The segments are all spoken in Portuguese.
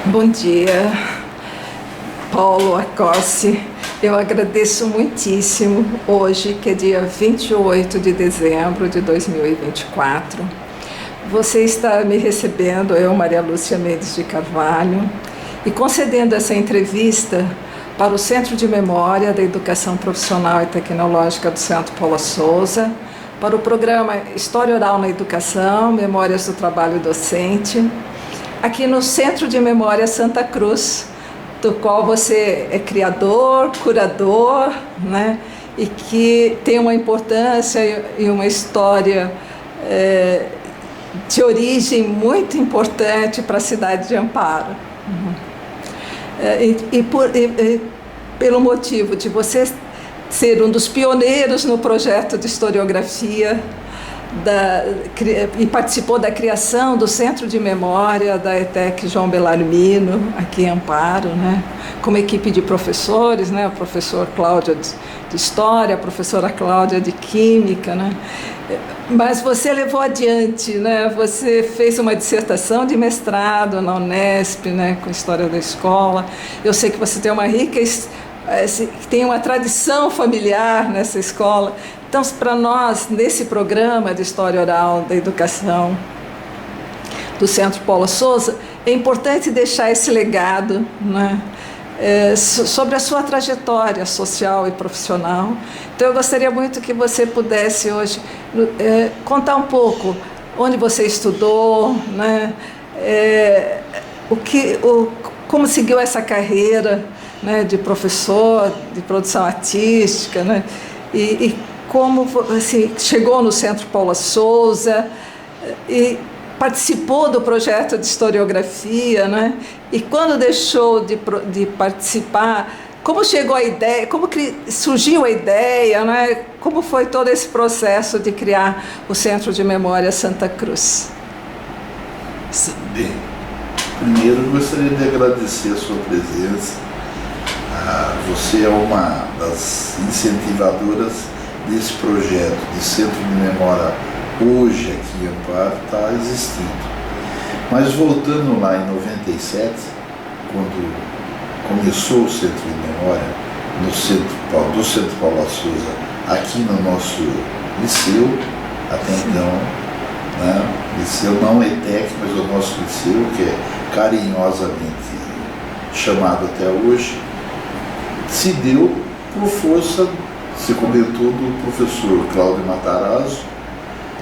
Bom dia, Paulo Acossi. Eu agradeço muitíssimo hoje, que é dia 28 de dezembro de 2024. Você está me recebendo, eu, Maria Lúcia Mendes de Carvalho, e concedendo essa entrevista para o Centro de Memória da Educação Profissional e Tecnológica do Centro Paula Souza, para o programa História Oral na Educação, Memórias do Trabalho Docente, aqui no Centro de Memória Santa Cruz, do qual você é criador, curador, né? E que tem uma importância e uma história de origem muito importante para a cidade de Amparo. Pelo motivo de você ser um dos pioneiros no projeto de historiografia, e participou da criação do Centro de Memória da ETEC João Bellarmino, aqui em Amparo, né? Com uma equipe de professores, né? O professor Cláudio de História, a professora Cláudia de Química, né? Mas você levou adiante, né? Você fez uma dissertação de mestrado na Unesp, né? Com História da Escola. Eu sei que você tem uma rica, tem uma tradição familiar nessa escola. Então, para nós, nesse programa de História Oral da Educação do Centro Paula Souza, é importante deixar esse legado, né, sobre a sua trajetória social e profissional. Então, eu gostaria muito que você pudesse hoje contar um pouco onde você estudou, né, como seguiu essa carreira, né, de professor, de produção artística, né, e como você chegou no Centro Paula Souza e participou do projeto de historiografia, né? E quando deixou de participar, como chegou a ideia, como surgiu a ideia, né? Como foi todo esse processo de criar o Centro de Memória Santa Cruz? Bem, primeiro eu gostaria de agradecer a sua presença. Você é uma das incentivadoras desse projeto de Centro de Memória hoje aqui em Amparo está existindo. Mas voltando lá em 97, quando começou o Centro de Memória do Centro Paula Souza aqui no nosso liceu, até então, né? Liceu não ETEC, mas o nosso liceu, que é carinhosamente chamado até hoje, se deu por força, se comentou, do professor Cláudio Matarazzo,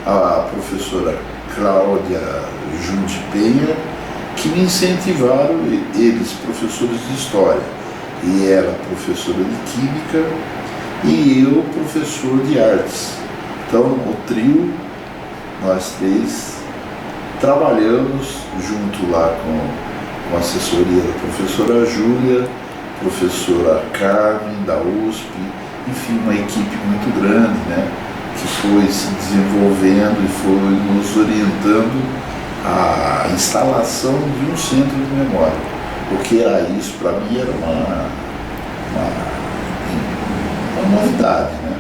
a professora Cláudia Junte Penha, que me incentivaram, eles professores de História, e ela professora de Química, e eu professor de Artes. Então, o trio, nós três, trabalhamos junto lá com a assessoria da professora Júlia, professora Carmen, da USP, enfim, uma equipe muito grande, né, que foi se desenvolvendo e foi nos orientando à instalação de um centro de memória. O que era isso, para mim, era uma novidade, né?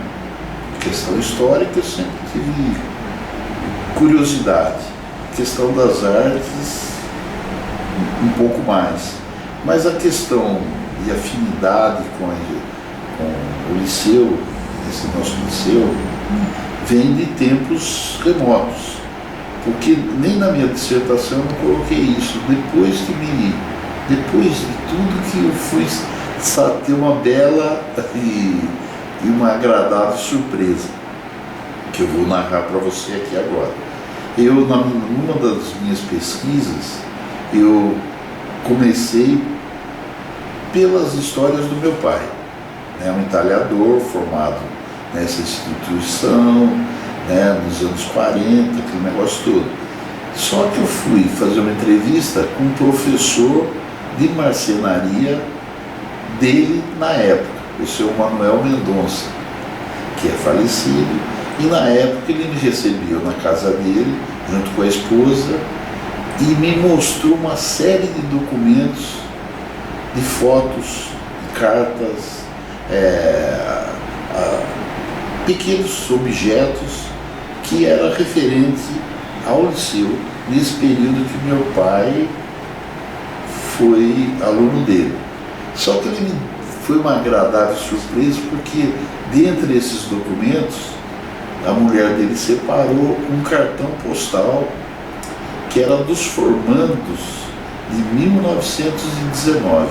Questão histórica, eu sempre tive curiosidade. Questão das artes, um pouco mais. Mas a questão de afinidade com o liceu, esse nosso liceu, vem de tempos remotos, porque nem na minha dissertação eu não coloquei isso. Depois de tudo que eu fui ter uma bela e uma agradável surpresa, que eu vou narrar para você aqui agora. Numa das minhas pesquisas, eu comecei pelas histórias do meu pai, né, um entalhador formado nessa instituição, né, nos anos 40, aquele negócio todo. Só que eu fui fazer uma entrevista com um professor de marcenaria dele na época, o seu Manuel Mendonça, que é falecido, e na época ele me recebeu na casa dele, junto com a esposa, e me mostrou uma série de documentos, de fotos, de cartas, pequenos objetos que era referente ao liceu, nesse período que meu pai foi aluno dele. Só que foi uma agradável surpresa, porque dentre esses documentos, a mulher dele separou um cartão postal que era dos formandos de 1919.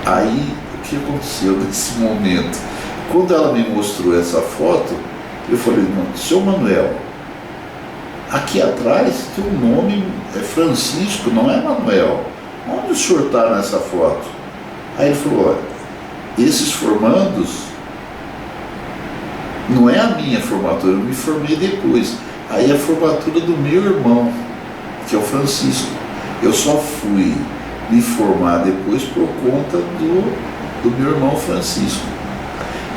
Aí, o que aconteceu nesse momento? Quando ela me mostrou essa foto, eu falei, seu Manuel, aqui atrás tem um nome, é Francisco, não é Manuel. Onde o senhor está nessa foto? Aí ele falou, olha, esses formandos não é a minha formatura, eu me formei depois. Aí é a formatura do meu irmão, que é o Francisco. Eu só fui me formar depois por conta do meu irmão Francisco.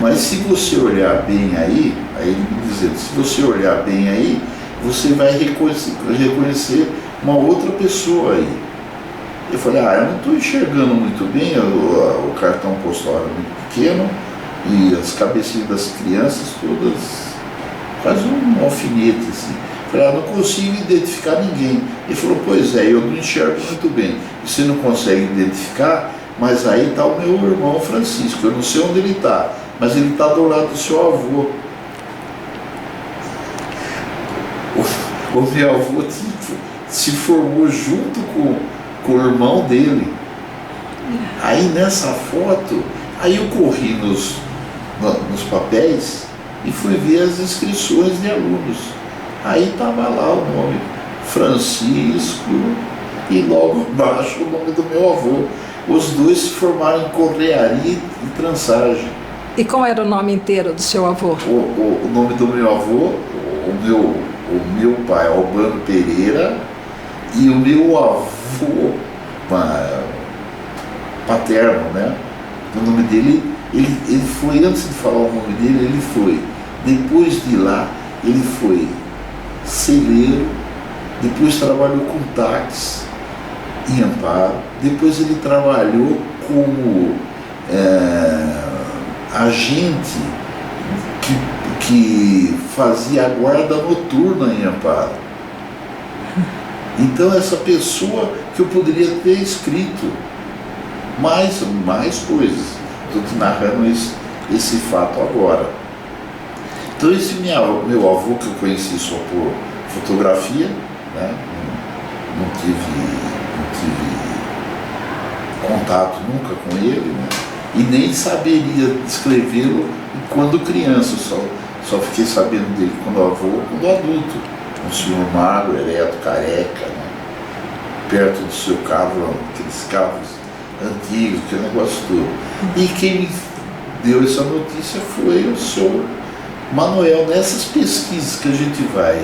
Mas se você olhar bem aí ele me dizendo, se você olhar bem aí, você vai reconhecer uma outra pessoa aí. Eu falei, eu não estou enxergando muito bem, o cartão postal era muito pequeno, e as cabecinhas das crianças todas, quase um alfinete assim. Eu falei, não consigo identificar ninguém. Ele falou, pois é, eu não enxergo muito bem. Você não consegue identificar, mas aí está o meu irmão Francisco, eu não sei onde ele está, mas ele está do lado do seu avô. O meu avô se formou junto com o irmão dele. Aí nessa foto, aí eu corri nos papéis e fui ver as inscrições de alunos. Aí estava lá o nome Francisco e logo abaixo o nome do meu avô. Os dois se formaram em correaria e trançagem. E qual era o nome inteiro do seu avô? O nome do meu avô, o meu pai, Albano Pereira, e o meu avô paterno, né? O nome dele, ele foi, antes de falar o nome dele, ele foi. Depois de lá, ele foi celeiro, depois trabalhou com táxi em Amparo, depois ele trabalhou como agente que fazia a guarda noturna em Amparo. Então essa pessoa que eu poderia ter escrito mais coisas. Estou te narrando esse fato agora. Então esse meu avô, que eu conheci só por fotografia, né? Não tive contato nunca com ele, né? E nem saberia escrevê-lo quando criança, só fiquei sabendo dele quando avô, quando adulto. Um senhor magro, ereto, careca, né? Perto do seu carro, aqueles carros antigos, aquele negócio todo. E quem me deu essa notícia foi o senhor Manuel, nessas pesquisas que a gente vai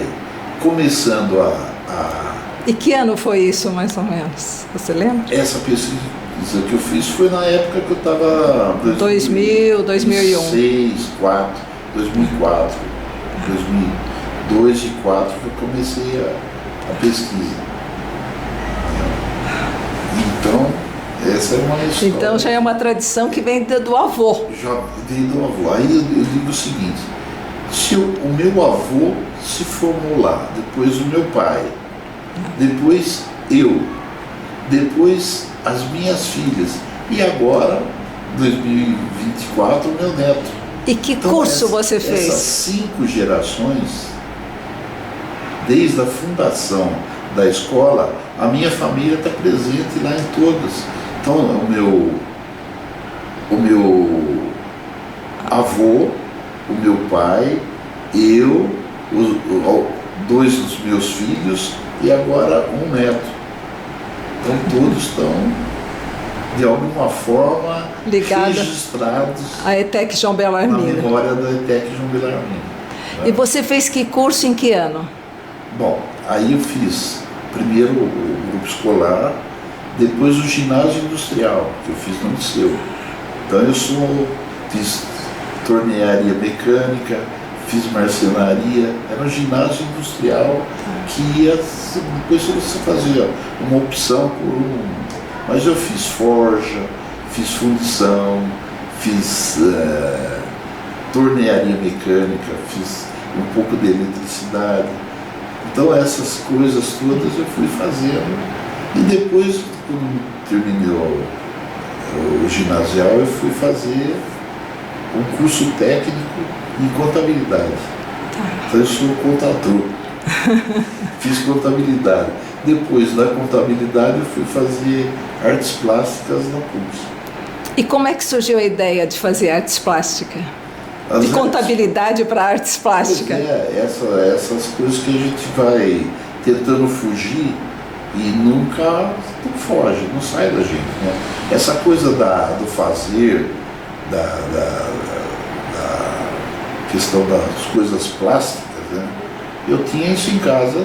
começando a... E que ano foi isso, mais ou menos? Você lembra? Essa pesquisa que eu fiz foi na época que eu estava... 2000, 2001. 2006, 2004, 2002 e 2004 que eu comecei a pesquisa. Então, essa é uma história. Então já é uma tradição que vem do avô. Já vem do avô. Aí eu digo o seguinte, se o meu avô se formou lá, depois o meu pai, depois eu, depois as minhas filhas, e agora, 2024, o meu neto. E que curso você fez? Essas 5 gerações, desde a fundação da escola, a minha família está presente lá em todas. Então, o meu avô, o meu pai, eu, 2 dos meus filhos e agora um neto. Então todos estão, de alguma forma, registrados a ETEC João Bellarmino. Na memória da ETEC João Bellarmino. Né? E você fez que curso em que ano? Bom, aí eu fiz primeiro o grupo escolar, depois o ginásio industrial, que eu fiz no Liceu. Então eu fiz tornearia mecânica, fiz marcenaria, era um ginásio industrial que ia, depois você fazia uma opção por um. Mas eu fiz forja, fiz fundição, fiz tornearia mecânica, fiz um pouco de eletricidade. Então essas coisas todas eu fui fazendo. E depois, quando terminei o ginasial, eu fui fazer um curso técnico em contabilidade. Então eu sou contador. Fiz contabilidade. Depois da contabilidade eu fui fazer artes plásticas na PUC. E como é que surgiu a ideia de fazer artes plásticas? De contabilidade para artes plásticas? Essas coisas que a gente vai tentando fugir e nunca foge, não sai da gente, né? Essa coisa do fazer, da questão das coisas plásticas, né? Eu tinha isso em casa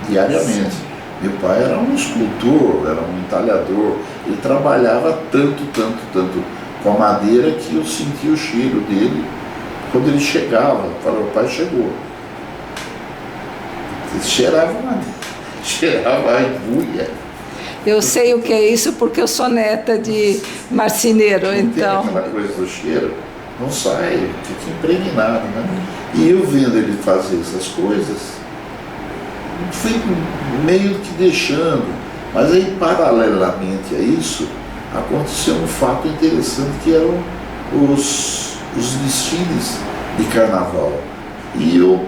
diariamente. Sim. Meu pai era um escultor, era um entalhador, ele trabalhava tanto com a madeira que eu sentia o cheiro dele quando ele chegava. O pai chegou. Ele cheirava madeira, cheirava a embuia. Eu sei o que é isso porque eu sou neta de marceneiro, não então... Tem aquela coisa do cheiro, não sai, fica impregnado, né? E eu vendo ele fazer essas coisas, fui meio que deixando, mas aí paralelamente a isso, aconteceu um fato interessante que eram os desfiles de carnaval. E eu,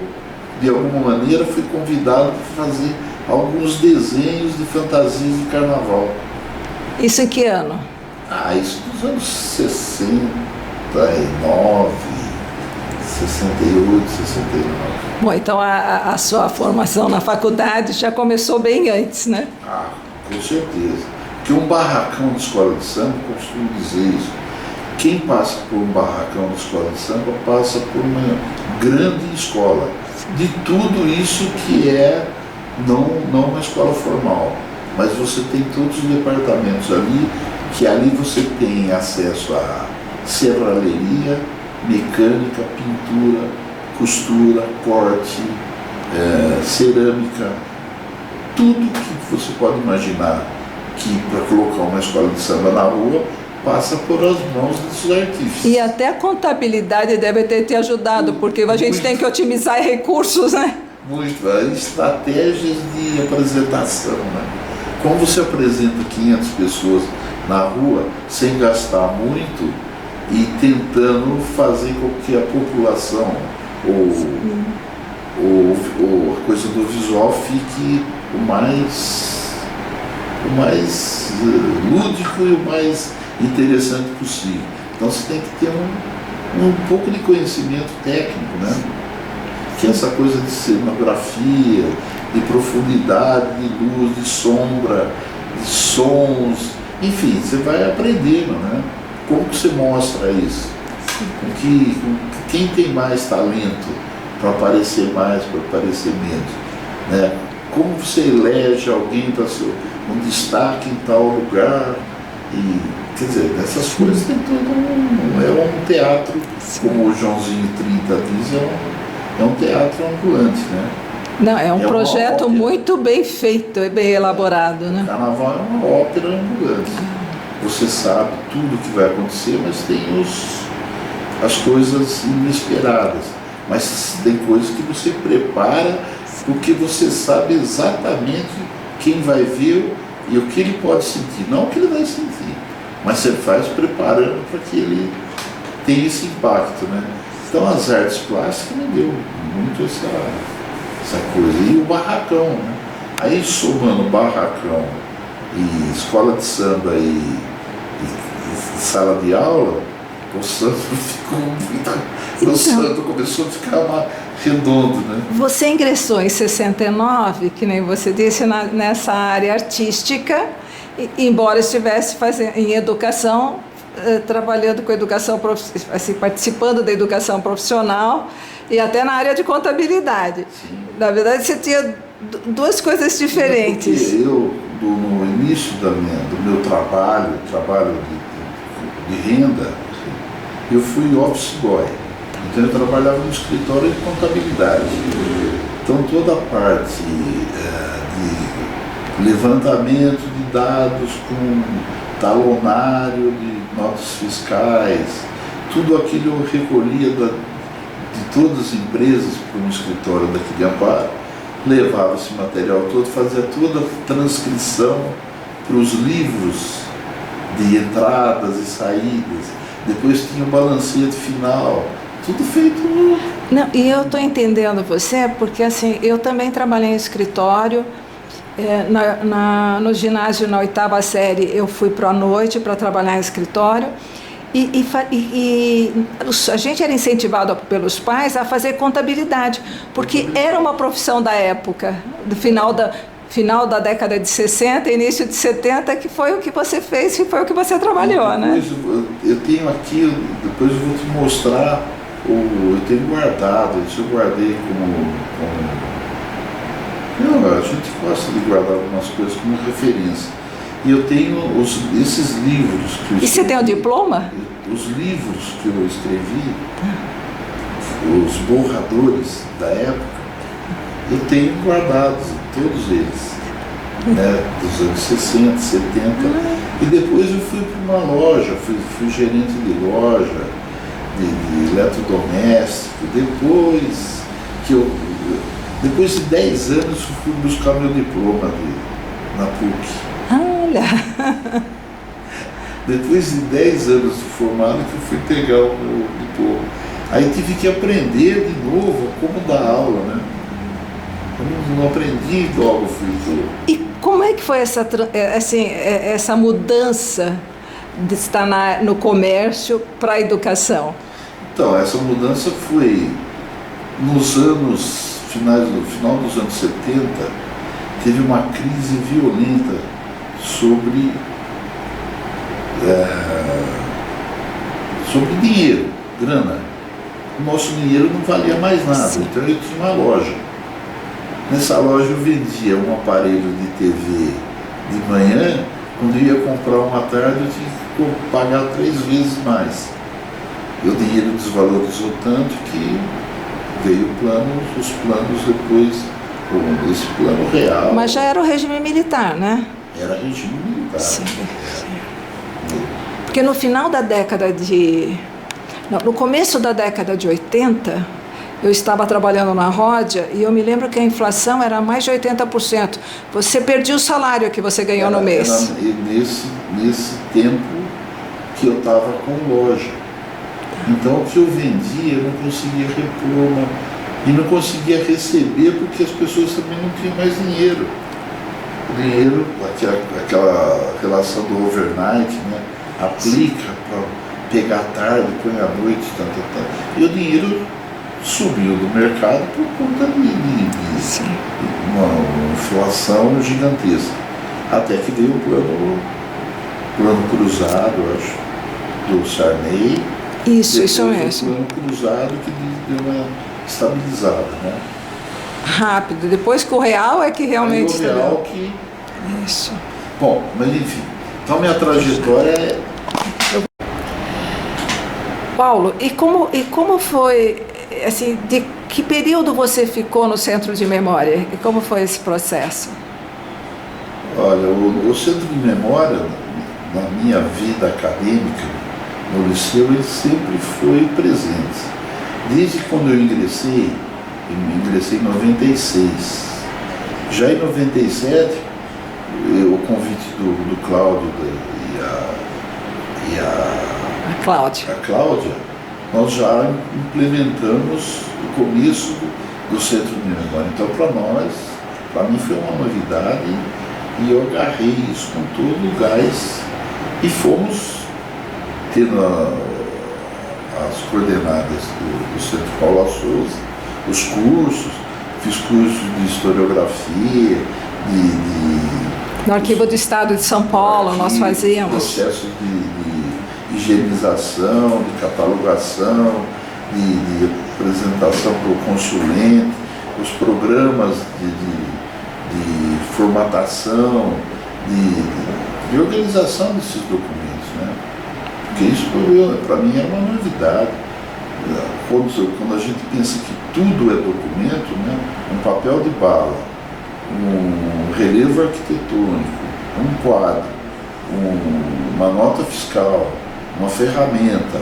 de alguma maneira, fui convidado para fazer alguns desenhos de fantasias de carnaval. Isso em que ano? Isso dos anos 69, 68, 69. Bom, então a sua formação na faculdade já começou bem antes, né? Com certeza. Porque um barracão de escola de samba, costumo dizer isso, quem passa por um barracão de escola de samba passa por uma grande escola. De tudo isso que é não uma escola formal, mas você tem todos os departamentos ali, que ali você tem acesso a serralheria, mecânica, pintura, costura, corte, cerâmica, tudo que você pode imaginar que para colocar uma escola de samba na rua passa por as mãos desses artistas. E até a contabilidade deve ter te ajudado, porque a gente tem que otimizar recursos, né? Muito, estratégias de apresentação, né? Como você apresenta 500 pessoas na rua sem gastar muito e tentando fazer com que a população ou a coisa do visual fique o mais lúdico e o mais interessante possível. Então você tem que ter um pouco de conhecimento técnico, né? Que é essa coisa de cenografia, de profundidade, de luz, de sombra, de sons, enfim, você vai aprendendo, né? Como que você mostra isso? Quem tem mais talento para aparecer mais, para aparecer menos, né? Como você elege alguém para ser um destaque em tal lugar? E, quer dizer, essas coisas tem todo um teatro, como o Joãozinho 30 diz, é um teatro ambulante, né? Não, é um projeto muito bem feito e bem elaborado, né? O carnaval é uma ópera ambulante. Você sabe tudo o que vai acontecer, mas tem as coisas inesperadas. Mas tem coisas que você prepara porque você sabe exatamente quem vai ver e o que ele pode sentir. Não o que ele vai sentir, mas você faz preparando para que ele tenha esse impacto, né? Então as artes plásticas me deu muito essa coisa. E o barracão, né? Aí somando barracão e escola de samba e sala de aula, o santo ficou muito... O santo começou a ficar mais redondo, né? Você ingressou em 69, que nem você disse, nessa área artística, embora estivesse em educação, trabalhando com educação, assim, participando da educação profissional e até na área de contabilidade. Sim. Na verdade, você tinha duas coisas diferentes. Porque eu, no início do meu trabalho de renda, eu fui office boy. Então eu trabalhava no escritório de contabilidade. Então toda a parte de levantamento de dados com talonário de notas fiscais, tudo aquilo eu recolhia de todas as empresas para um escritório daqui de Amparo, levava esse material todo, fazia toda a transcrição para os livros de entradas e saídas, depois tinha o balancete final, tudo feito no... Não, e eu estou entendendo você, porque assim, eu também trabalhei em escritório, no ginásio, na 8ª série, eu fui para a noite para trabalhar em escritório, a gente era incentivado pelos pais a fazer contabilidade, porque era uma profissão da época, do final da década de 60, início de 70, que foi o que você fez, que foi o que você trabalhou, depois, né? Eu tenho aqui, depois eu vou te mostrar, eu tenho guardado, isso eu guardei Não, a gente gosta de guardar algumas coisas como referência. E eu tenho esses livros que eu escrevi. E você tem o diploma? Os livros que eu escrevi, os borradores da época, eu tenho guardados, todos eles, né, dos anos 60, 70. E depois eu fui para uma loja, fui gerente de loja, de eletrodoméstico. Depois de 10 anos eu fui buscar meu diploma na PUC. Olha! Depois de 10 anos de formado que eu fui pegar o meu diploma. Aí tive que aprender de novo como dar aula, né? Eu não aprendi logo, fui. E como é que foi essa mudança de estar no comércio para a educação? Então, essa mudança foi nos anos final dos anos 70, teve uma crise violenta sobre dinheiro, grana. O nosso dinheiro não valia mais nada. Sim. Então eu tinha uma loja. Nessa loja eu vendia um aparelho de TV de manhã, quando eu ia comprar uma tarde eu tinha que pagar 3 vezes mais. E o dinheiro desvalorizou tanto que veio os planos depois, esse plano real. Mas já era o regime militar, né? Era regime militar. Sim. Porque no final da década no começo da década de 80, eu estava trabalhando na Ródia e eu me lembro que a inflação era mais de 80%. Você perdia o salário que você ganhou no mês. Nesse tempo que eu estava com loja. Então o que eu vendia eu não conseguia repor e não conseguia receber porque as pessoas também não tinham mais dinheiro. O dinheiro, aquela relação do overnight, né? Aplica para pegar tarde, põe à noite, e o dinheiro subiu do mercado por conta de uma inflação gigantesca. Até que veio o plano cruzado, eu acho, do Sarney. Isso mesmo. O plano cruzado que deu uma estabilizada, né? Rápido. Depois que o real é que realmente o real que... Isso. Bom, mas enfim. Então minha trajetória é... Paulo, e como foi, assim, de que período você ficou no Centro de Memória? E como foi esse processo? Olha, o Centro de Memória, na minha vida acadêmica, no liceu, ele sempre foi presente. Desde quando eu ingressei em 96. Já em 97, o convite do Cláudio e a Cláudia, nós já implementamos o começo do Centro de Memória. Então, para mim foi uma novidade e eu agarrei isso com todo o gás e fomos tendo as coordenadas do Centro Paulo Souza, os cursos, fiz cursos de historiografia, no Arquivo do Estado de São Paulo nós fazíamos processos de higienização, de catalogação, de apresentação para o consulente, os programas de formatação, de organização desses documentos, né? Porque isso para mim é uma novidade. Quando a gente pensa que tudo é documento, né? Um papel de bala, um relevo arquitetônico, um quadro, uma nota fiscal, uma ferramenta,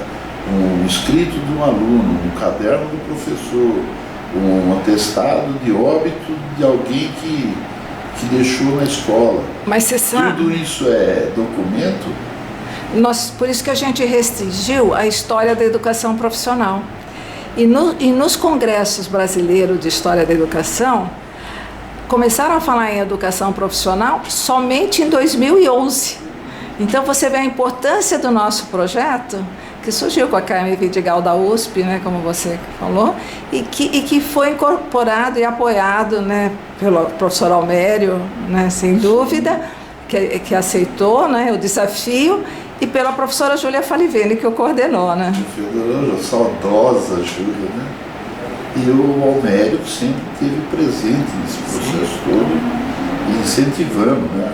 um escrito de um aluno, um caderno do professor, um atestado de óbito de alguém que que deixou na escola. Mas você sabe... Tudo isso é documento? Por isso que a gente restringiu a história da educação profissional. E nos congressos brasileiros de história da educação, começaram a falar em educação profissional somente em 2011. Então você vê a importância do nosso projeto, que surgiu com a Carmen Vidigal da USP, né, como você falou, e que foi incorporado e apoiado, né, pelo professor Almério, né, sem dúvida, que aceitou, né, o desafio, e pela professora Júlia Falivene, que o coordenou, né? Saudosa Júlia, né? E o Almério sempre esteve presente nesse processo todo e incentivando, né?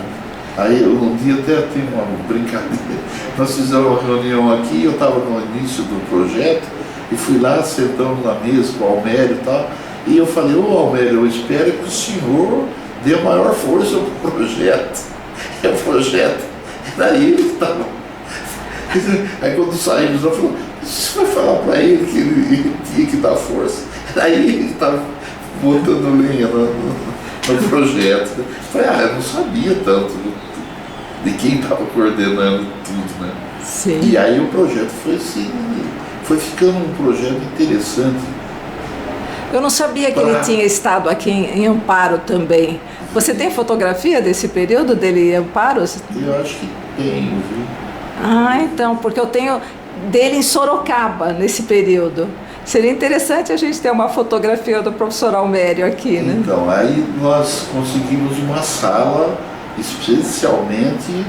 Aí um dia até tem uma brincadeira, nós fizemos uma reunião aqui, eu estava no início do projeto e fui lá, sentamos na mesa com o Almério e tal, e eu falei, Almério, eu espero que o senhor dê a maior força para o projeto. É o projeto. Daí ele estava... Aí quando saímos, eu falei, você vai falar para ele que ele tinha que dar força. Aí ele estava botando lenha no projeto. Eu falei, eu não sabia tanto de quem estava coordenando tudo, né? Sim. E aí o projeto foi assim, foi ficando um projeto interessante. Eu não sabia que ele tinha estado aqui em Amparo também. Você tem fotografia desse período dele em Amparo? Eu acho que tenho, viu? Então, porque eu tenho dele em Sorocaba nesse período. Seria interessante a gente ter uma fotografia do professor Almério aqui, né? Então, aí nós conseguimos uma sala especialmente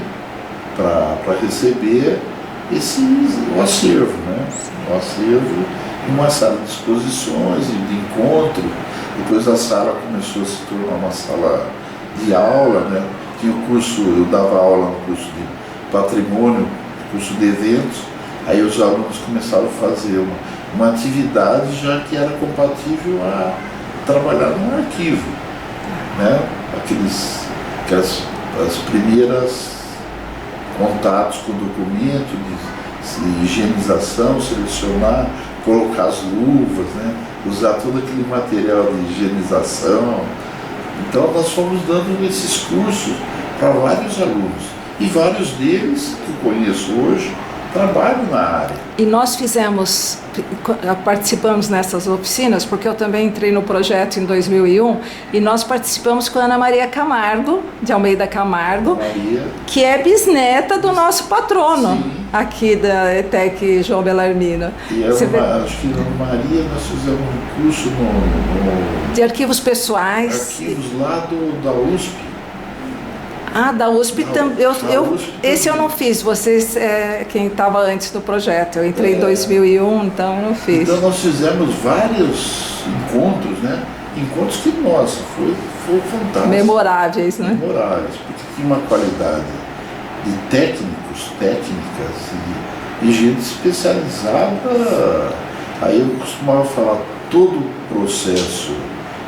para receber o acervo, né? O acervo, uma sala de exposições, de encontro. Depois a sala começou a se tornar uma sala de aula, né? Tinha o curso, eu dava aula no curso de patrimônio, curso de eventos, aí os alunos começaram a fazer uma atividade já que era compatível a trabalhar num arquivo, né? As primeiras contatos com o documento, de higienização, selecionar, colocar as luvas, né? Usar todo aquele material de higienização. Então nós fomos dando esses cursos para vários alunos. E vários deles, que eu conheço hoje, trabalham na área. E nós participamos nessas oficinas, porque eu também entrei no projeto em 2001, e nós participamos com a Ana Maria Camargo, de Almeida Camargo, que é bisneta do nosso patrono. Sim. Aqui da ETEC João Bellarmino. E acho que na Ana Maria nós fizemos um curso de arquivos pessoais. Arquivos lá da USP. Da USP também. Esse eu não fiz, vocês, quem estava antes do projeto. Eu entrei em 2001, então eu não fiz. Então nós fizemos vários encontros, né? Encontros que, nossa, foi fantástico. Memoráveis, né? Memoráveis, porque tinha uma qualidade de técnicos, técnicas e gente especializada. Aí eu costumava falar, todo o processo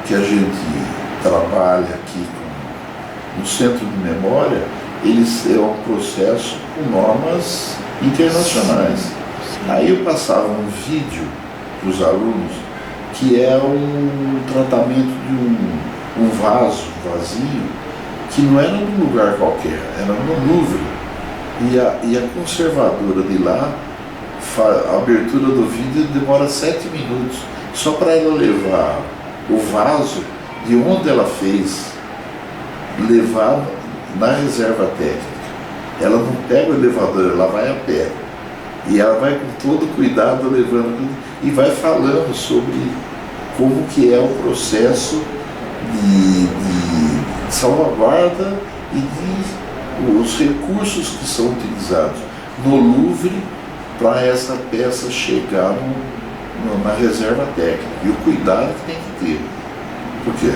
que a gente trabalha aqui no Centro de Memória, é um processo com normas internacionais. Aí eu passava um vídeo para os alunos que é um tratamento de um vaso vazio, que não era num lugar qualquer, era no Louvre. E a conservadora de lá, a abertura do vídeo demora 7 minutos, só para ela levar o vaso de onde ela fez, levar na reserva técnica. Ela não pega o elevador, ela vai a pé. E ela vai com todo cuidado levando e vai falando sobre como que é o processo de salvaguarda e os recursos que são utilizados no Louvre para essa peça chegar na reserva técnica. E o cuidado que tem que ter. Porque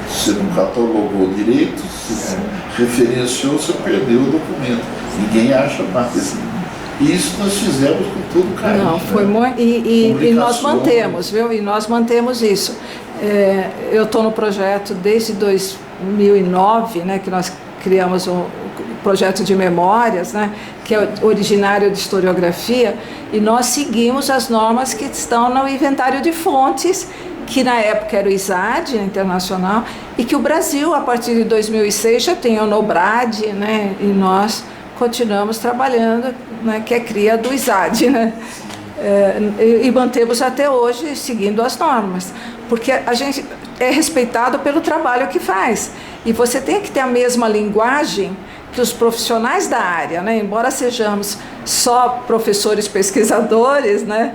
você não catalogou direito, se referenciou, você perdeu o documento. Ninguém acha mais. E isso nós fizemos com todo carinho. Não, foi muito. E nós mantemos, viu? E nós mantemos isso. Eu estou no projeto desde 2009, né, que nós criamos o projeto de memórias, né, que é originário de historiografia, e nós seguimos as normas que estão no inventário de fontes que na época era o ISAD, internacional, e que o Brasil, a partir de 2006, já tem o NOBRAD, né? E nós continuamos trabalhando, né? Que é cria do ISAD, né? E mantemos até hoje seguindo as normas, porque a gente é respeitado pelo trabalho que faz, e você tem que ter a mesma linguagem que os profissionais da área, né? Embora sejamos só professores pesquisadores, né?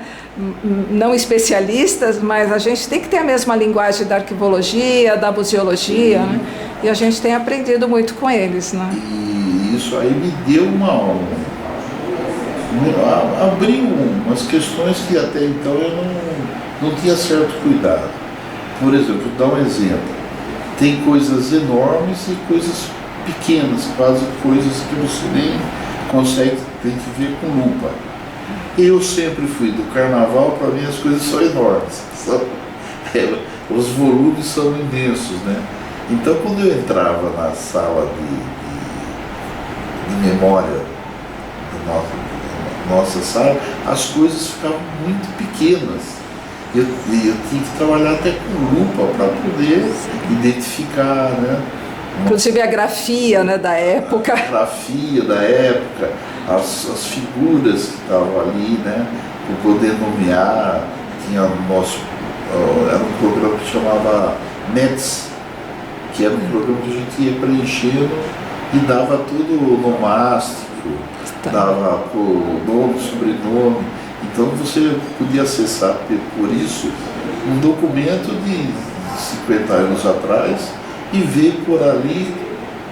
Não especialistas, mas a gente tem que ter a mesma linguagem da arquivologia, da museologia, né? E a gente tem aprendido muito com eles, né? E isso aí me deu abriu umas questões que até então eu não tinha certo cuidado. Por exemplo, vou dar um exemplo. Tem coisas enormes e coisas pequenas, quase coisas que você nem consegue, tem que ver com lupa. Eu sempre fui do carnaval, para mim as coisas são enormes. Os volumes são imensos, né? Então quando eu entrava na sala de memória da nossa sala, as coisas ficavam muito pequenas. Eu tinha que trabalhar até com lupa para poder identificar, né? Inclusive a grafia, né, da época. A grafia da época, as figuras que estavam ali, né? Para poder nomear. Tinha o nosso. Era um programa que chamava NETS, que era um programa que a gente ia preenchendo e dava tudo nomástico, dava por nome, sobrenome. Então você podia acessar por isso um documento de 50 anos atrás e ver por ali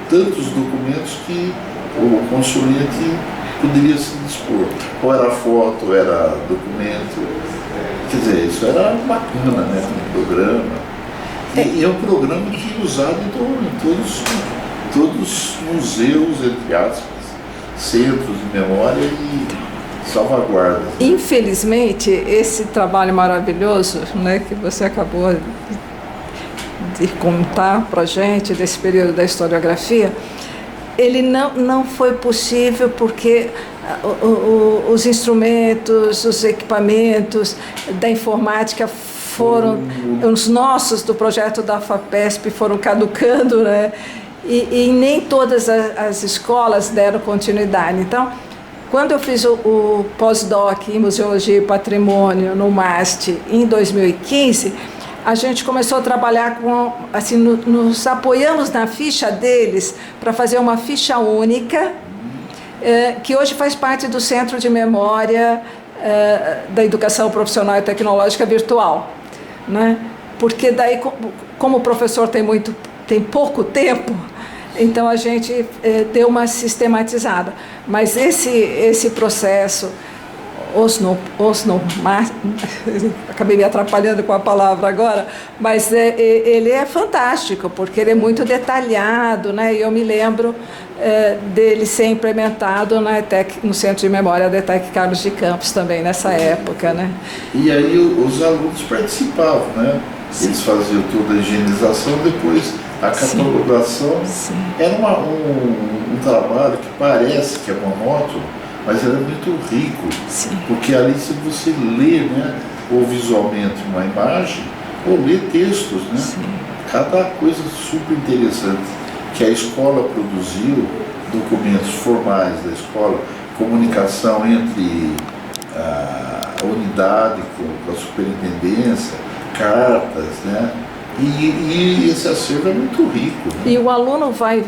tantos documentos que o consulente poderia se dispor. Ou era foto, ou era documento. Quer dizer, isso era bacana, né? Um programa. E é um programa que é usado em todos os museus, entre aspas, centros de memória e salvaguarda. Infelizmente, esse trabalho maravilhoso, né, que você acabou de contar para a gente, desse período da historiografia, ele não foi possível porque os instrumentos, os equipamentos da informática foram, os nossos do projeto da FAPESP foram caducando, né? E nem todas as escolas deram continuidade. Então, quando eu fiz o pós-doc em Museologia e Patrimônio no MAST em 2015, a gente começou a trabalhar com, assim, nos apoiamos na ficha deles para fazer uma ficha única, que hoje faz parte do Centro de Memória da Educação Profissional e Tecnológica Virtual, né? Porque daí, como o professor tem pouco tempo, então a gente deu uma sistematizada. Mas esse processo, acabei me atrapalhando com a palavra agora, mas ele é fantástico, porque ele é muito detalhado, né? E eu me lembro dele ser implementado na ETEC, no Centro de Memória da ETEC Carlos de Campos também, nessa época, né? E aí os alunos participavam, né? Eles faziam toda a higienização, depois a catalogação. Sim. Era um trabalho que parece que é monótono, mas era muito rico. Sim. Porque ali, se você lê, né, ou visualmente uma imagem, ou lê textos, né? Sim. Cada coisa super interessante que a escola produziu, documentos formais da escola, comunicação entre a unidade com a superintendência, cartas, né? E esse acervo é muito rico, né? E o aluno vai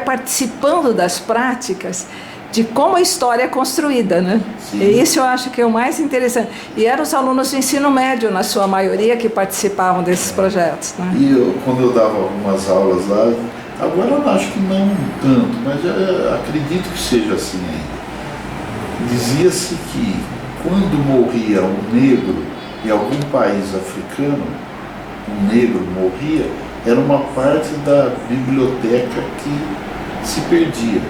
participando das práticas de como a história é construída, né? Sim. E isso eu acho que é o mais interessante. E eram os alunos do ensino médio, na sua maioria, que participavam desses projetos, né? E quando eu dava algumas aulas lá, agora eu acho que não tanto, mas eu acredito que seja assim ainda. Dizia-se que quando morria um negro em algum país africano, um negro morria, era uma parte da biblioteca que se perdia,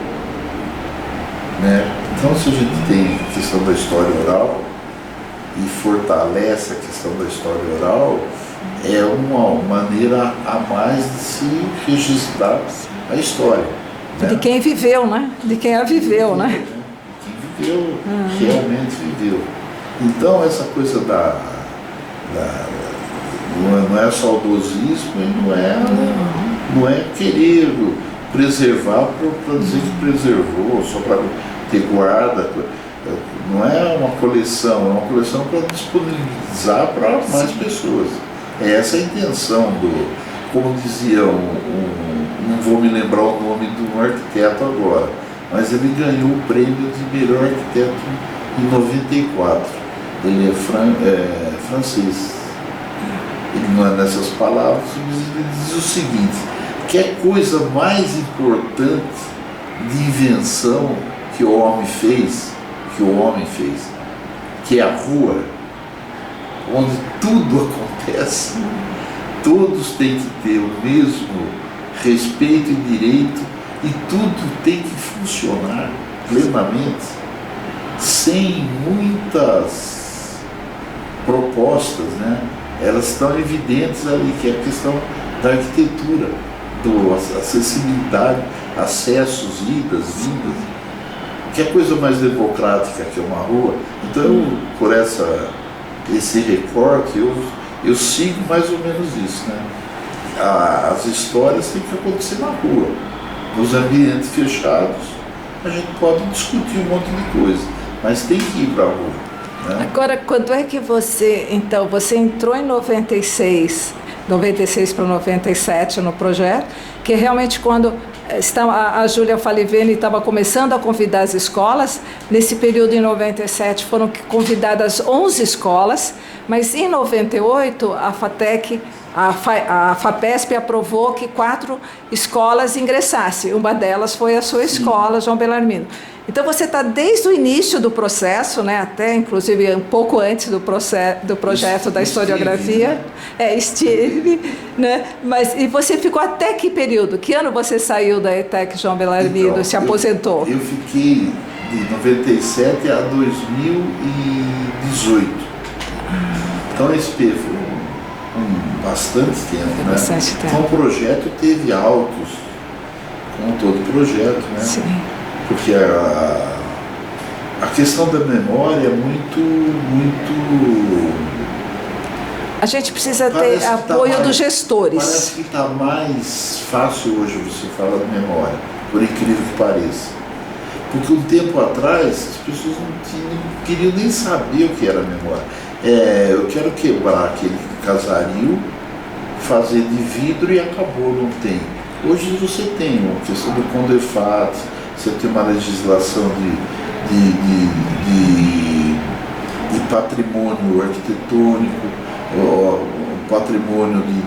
né? Então, se a gente tem a questão da história oral e fortalece a questão da história oral, é uma maneira a mais de se registrar a história, né? De quem viveu, né? De quem a viveu, né? De quem viveu, realmente viveu. Então, essa coisa não é saudosismo e não é querer preservar para dizer que preservou, só para ter guarda. Não é uma coleção, é uma coleção para disponibilizar para mais pessoas. É essa a intenção como dizia não vou me lembrar o nome de um arquiteto agora, mas ele ganhou o prêmio de melhor arquiteto em 94. Ele é francês. Ele não é nessas palavras, mas ele diz o seguinte: que é coisa mais importante de invenção que o homem fez, que é a rua, onde tudo acontece, todos têm que ter o mesmo respeito e direito, e tudo tem que funcionar plenamente, sem muitas propostas, né? Elas estão evidentes ali, que é a questão da arquitetura, da acessibilidade, acessos, idas, vindas, que é coisa mais democrática que uma rua. Então, por esse recorte, eu sigo mais ou menos isso, né? As histórias têm que acontecer na rua. Nos ambientes fechados, a gente pode discutir um monte de coisa, mas tem que ir para a rua. Né? Agora, quando é que você entrou em 96 para 97 no projeto, que realmente quando a Júlia Falivene estava começando a convidar as escolas, nesse período em 97 foram convidadas 11 escolas, mas em 98 a FATEC, a FAPESP aprovou que 4 escolas ingressassem. Uma delas foi a sua escola, João Bellarmino. Então você está desde o início do processo, né, até inclusive um pouco antes do projeto da historiografia. Estive, né? E você ficou até que período? Que ano você saiu da ETEC João Bellarmino, então, se aposentou? Eu fiquei de 97 a 2018. Então esse foi bastante tempo, né? Bastante tempo. Então o projeto teve altos, como todo projeto, né? Sim. Porque a questão da memória é muito... A gente precisa ter apoio dos gestores. Parece que está mais fácil hoje você falar de memória, por incrível que pareça. Porque um tempo atrás as pessoas não queriam nem saber o que era memória. Eu quero quebrar aquele casario, fazer de vidro e acabou, não tem. Hoje você tem uma questão do Condefat, você tem uma legislação de patrimônio arquitetônico, o patrimônio de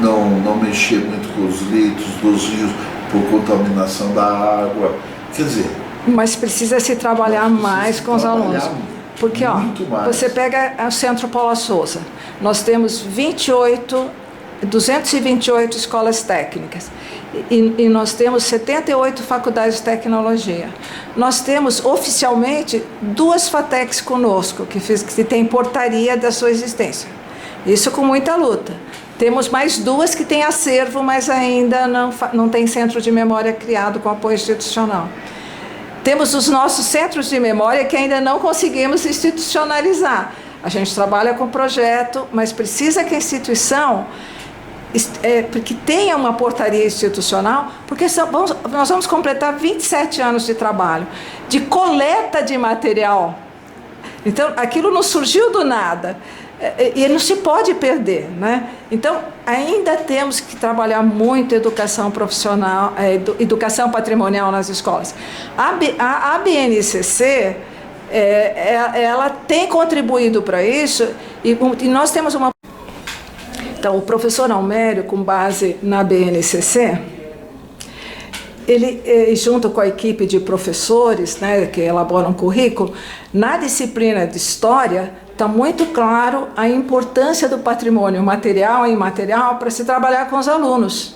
não mexer muito com os leitos dos rios por contaminação da água. Quer dizer... Mas precisa se trabalhar mais com os alunos. Porque você pega o Centro Paula Souza, nós temos 228 escolas técnicas e nós temos 78 faculdades de tecnologia. Nós temos oficialmente 2 FATECs conosco, que têm portaria da sua existência. Isso com muita luta. Temos mais 2 que têm acervo, mas ainda não tem centro de memória criado com apoio institucional. Temos os nossos centros de memória que ainda não conseguimos institucionalizar. A gente trabalha com projeto, mas precisa que a instituição porque tenha uma portaria institucional, porque nós vamos completar 27 anos de trabalho, de coleta de material. Então, aquilo não surgiu do nada. E não se pode perder, né? Então, ainda temos que trabalhar muito educação profissional, educação patrimonial nas escolas. A BNCC, ela tem contribuído para isso, e nós temos uma... Então, o professor Almério, com base na BNCC, ele, junto com a equipe de professores, né, que elaboram um currículo, na disciplina de História, está muito claro a importância do patrimônio material e imaterial para se trabalhar com os alunos,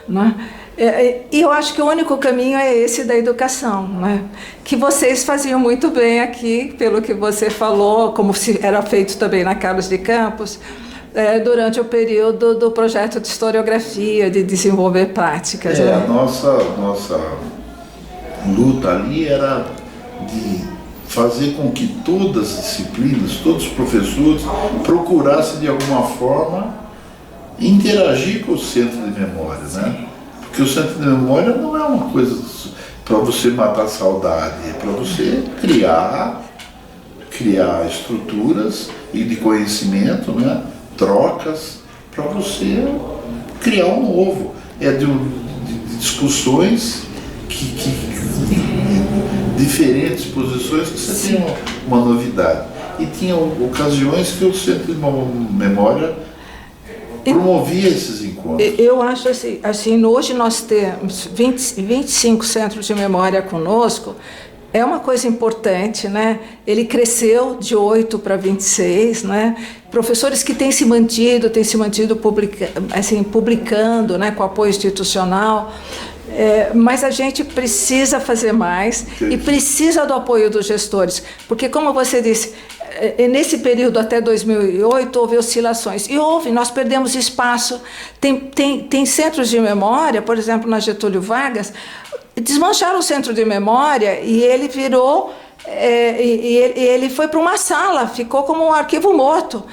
né? E eu acho que o único caminho é esse da educação, né? Que vocês faziam muito bem aqui, pelo que você falou, como era feito também na Carlos de Campos, durante o período do projeto de historiografia, de desenvolver práticas. A nossa luta ali era de fazer com que todas as disciplinas, todos os professores procurassem de alguma forma interagir com o centro de memória, né? Porque o centro de memória não é uma coisa para você matar a saudade, é para você criar estruturas e de conhecimento, né? Trocas, para você criar um novo. É de discussões diferentes posições que você tem uma novidade. E tinha ocasiões que o centro de memória promovia esses encontros. Eu acho assim, hoje nós temos 25 centros de memória conosco, é uma coisa importante, né? Ele cresceu de 8 para 26, né? Professores que têm se mantido publicando, né? Com apoio institucional. Mas a gente precisa fazer mais e precisa do apoio dos gestores, porque, como você disse, nesse período até 2008 houve oscilações, e nós perdemos espaço. Tem centros de memória, por exemplo, na Getúlio Vargas, desmancharam o centro de memória e ele virou, ele foi para uma sala, ficou como um arquivo morto.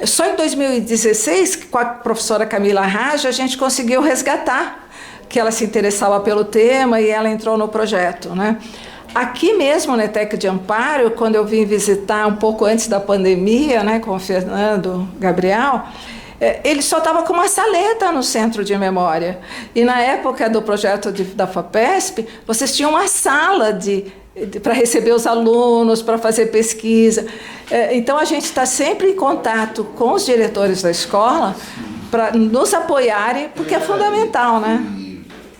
Só em 2016, com a professora Camila Raja, a gente conseguiu resgatar, que ela se interessava pelo tema e ela entrou no projeto, né? Aqui mesmo na ETEC de Amparo, quando eu vim visitar um pouco antes da pandemia, né, com o Fernando Gabriel, ele só estava com uma saleta no centro de memória. E na época do projeto da FAPESP, vocês tinham uma sala para receber os alunos, para fazer pesquisa. Então a gente está sempre em contato com os diretores da escola para nos apoiarem, porque é fundamental, né?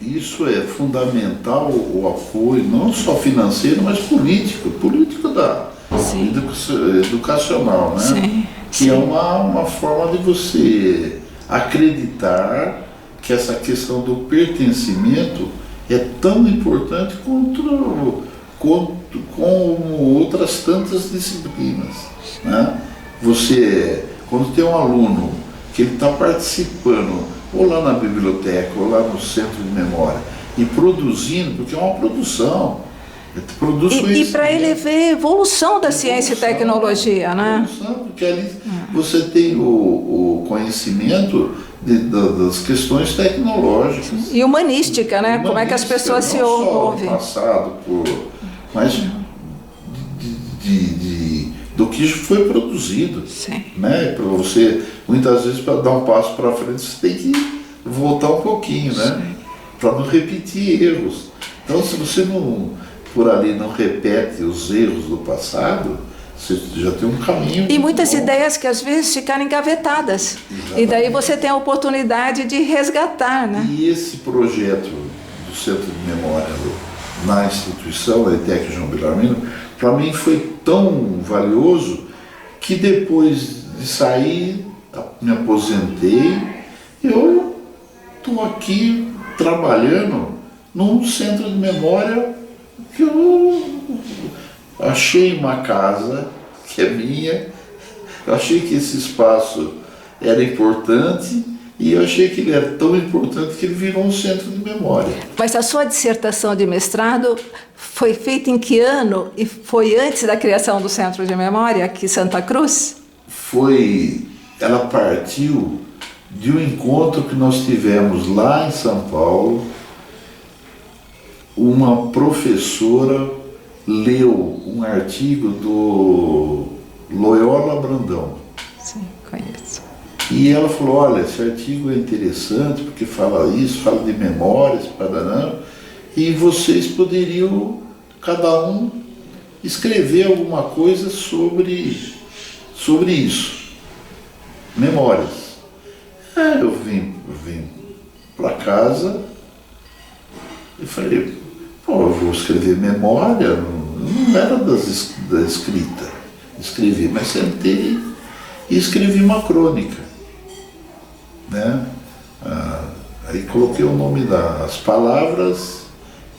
Isso é fundamental, o apoio, não só financeiro, mas político educacional, né? Sim, que sim. É uma forma de você acreditar que essa questão do pertencimento é tão importante como outras tantas disciplinas, né? Você, quando tem um aluno que ele está participando ou lá na biblioteca, ou lá no centro de memória, e produzindo, porque é uma produção. E para ele ver a evolução da ciência e tecnologia, né? Porque ali você tem o conhecimento das questões tecnológicas. E humanística, né? Como é que as pessoas se ouvem. Passado mas do que foi produzido. Sim. Né? Para você, muitas vezes, para dar um passo para frente, você tem que voltar um pouquinho, né? Para não repetir erros. Então, se você por ali não repete os erros do passado, você já tem um caminho. E muitas ideias que às vezes ficaram engavetadas. Exatamente. E daí você tem a oportunidade de resgatar, né? E esse projeto do Centro de Memória na instituição, da ETEC João Belarmino, para mim foi tão valioso que depois de sair, me aposentei, eu estou aqui trabalhando num centro de memória que eu achei uma casa que é minha, eu achei que esse espaço era importante e eu achei que ele era tão importante que ele virou um centro de memória. Mas a sua dissertação de mestrado foi feita em que ano? E foi antes da criação do Centro de Memória aqui em Santa Cruz? Ela partiu de um encontro que nós tivemos lá em São Paulo. Uma professora leu um artigo do Loyola Brandão. Sim, conheço. E ela falou, olha, esse artigo é interessante porque fala isso, fala de memórias, e vocês poderiam, cada um, escrever alguma coisa sobre isso, memórias. Eu vim para casa e falei, eu vou escrever memória, não era da escrita, escrevi, mas sentei e escrevi uma crônica, né? Aí coloquei o nome das palavras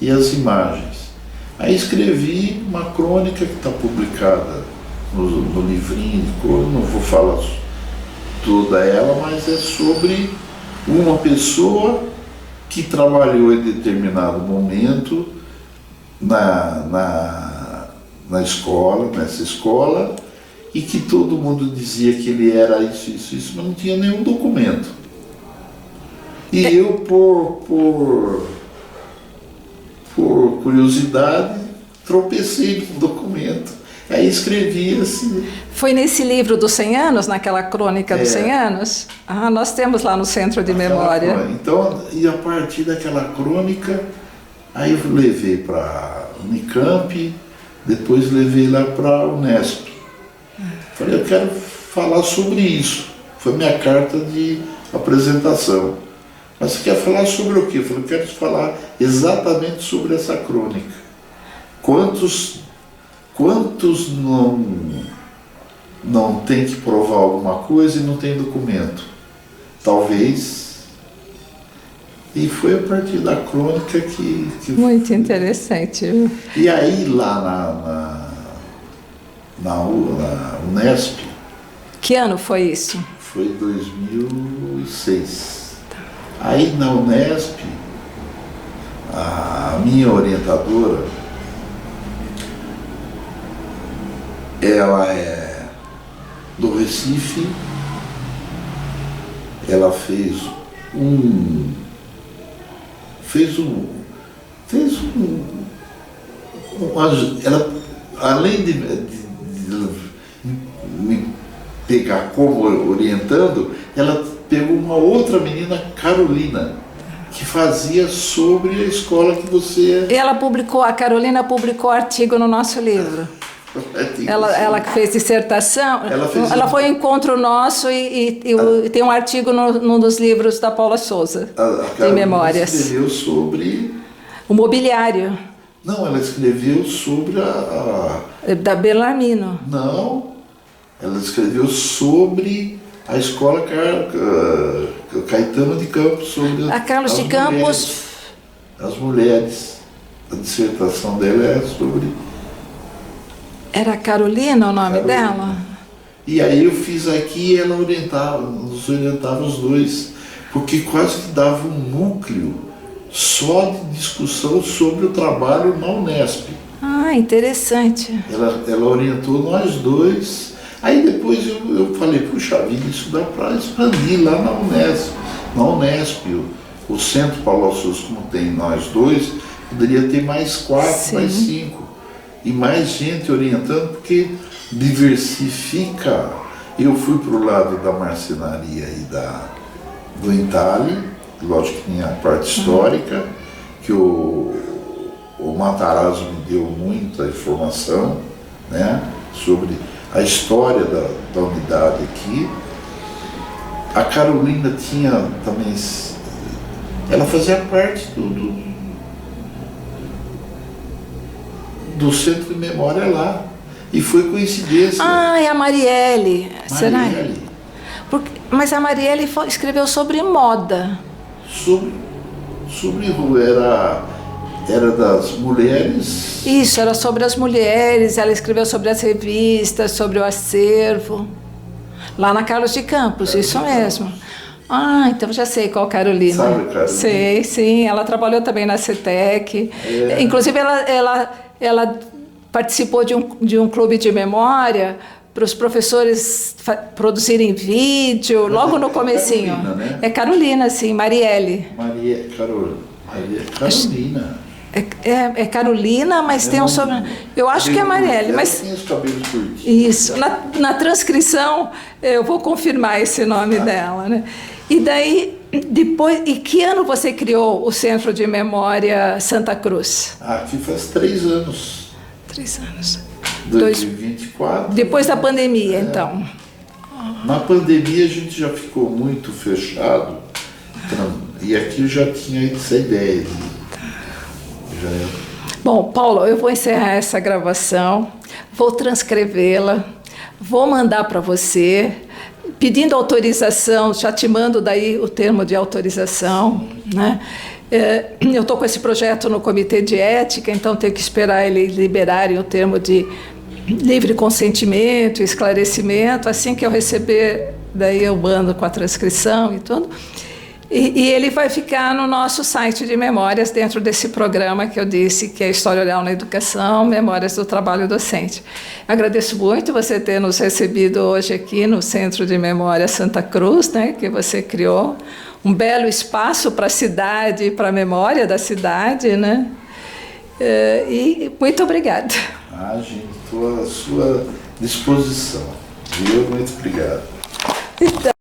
e as imagens. Aí escrevi uma crônica que está publicada no livrinho de cor, não vou falar toda ela, mas é sobre uma pessoa que trabalhou em determinado momento nessa escola, e que todo mundo dizia que ele era isso, mas não tinha nenhum documento. E eu, por curiosidade, tropecei no documento. Aí escrevi assim. Foi nesse livro dos 100 anos, naquela crônica dos 100 anos? Ah, nós temos lá no Centro de Memória. Então, e a partir daquela crônica, aí eu levei para Unicamp, depois levei lá para a Unesp. Falei, eu quero falar sobre isso. Foi minha carta de apresentação. Mas você quer falar sobre o quê? Eu falei, eu quero falar exatamente sobre essa crônica. Quantos não tem que provar alguma coisa e não tem documento? Talvez. E foi a partir da crônica que Muito interessante. E aí lá na Unesp. Que ano foi isso? Foi 2006. Aí na Unesp, a minha orientadora, ela é do Recife, ela ela, além de me pegar como orientando, ela pegou uma outra menina, Carolina, que fazia sobre a escola que você... A Carolina publicou artigo no nosso livro. Ela que fez dissertação, ela foi ao encontro nosso e tem um artigo num dos livros da Paula Souza, de memórias. Ela escreveu sobre... O mobiliário. Não, ela escreveu sobre Da Bellarmino. Não, ela escreveu sobre a escola Caetano de Campos, sobre a Carlos de Campos. As mulheres. A dissertação dela é sobre... Era Carolina o nome dela? E aí eu fiz aqui e ela nos orientava os dois, porque quase que dava um núcleo só de discussão sobre o trabalho na Unesp. Ah, interessante. Ela orientou nós dois. Aí depois eu falei, puxa vida, isso dá para expandir lá na Unesp. Na Unesp, o Centro Paulo Souza, como tem nós dois, poderia ter mais 4, sim, mais 5. E mais gente orientando, porque diversifica. Eu fui para o lado da marcenaria e do entalhe, lógico que tinha a parte histórica, que o Matarazzo me deu muita informação, né, sobre a história da unidade aqui. A Carolina tinha também, ela fazia parte do Centro de Memória lá. E foi coincidência. Ah, é a Marielle. Será? Mas a Marielle escreveu sobre moda. Sobre rua, era das mulheres. Isso, era sobre as mulheres. Ela escreveu sobre as revistas, sobre o acervo. Lá na Carlos de Campos, isso mesmo. Ah, então já sei qual Carolina. Sabe, Carolina? Sei, sim. Ela trabalhou também na CETEC. Inclusive, ela participou de um clube de memória para os professores produzirem vídeo, logo no comecinho. Carolina, né? É Carolina, sim, Marielle. Carolina. É Carolina, mas tem um sobrenome. Eu acho que é Marielle, mas... Tem os cabelos curtos. Isso. Na transcrição, eu vou confirmar esse nome dela, né? E daí, depois... E que ano você criou o Centro de Memória Santa Cruz? Aqui faz 3 anos. 3 anos. 2024. Depois da pandemia, então. Na pandemia a gente já ficou muito fechado. E aqui eu já tinha essa ideia. Bom, Paulo, eu vou encerrar essa gravação, vou transcrevê-la, vou mandar para você, pedindo autorização, já te mando daí o termo de autorização, né? Eu estou com esse projeto no Comitê de Ética, então tenho que esperar eles liberarem o termo de livre consentimento, esclarecimento. Assim que eu receber, daí eu mando com a transcrição e tudo. E ele vai ficar no nosso site de memórias, dentro desse programa que eu disse, que é História Oral na Educação, Memórias do Trabalho Docente. Agradeço muito você ter nos recebido hoje aqui no Centro de Memória Santa Cruz, né, que você criou. Um belo espaço para a cidade, para a memória da cidade, né? E muito obrigada. Gente, estou à sua disposição. Viu? Muito obrigado. Então,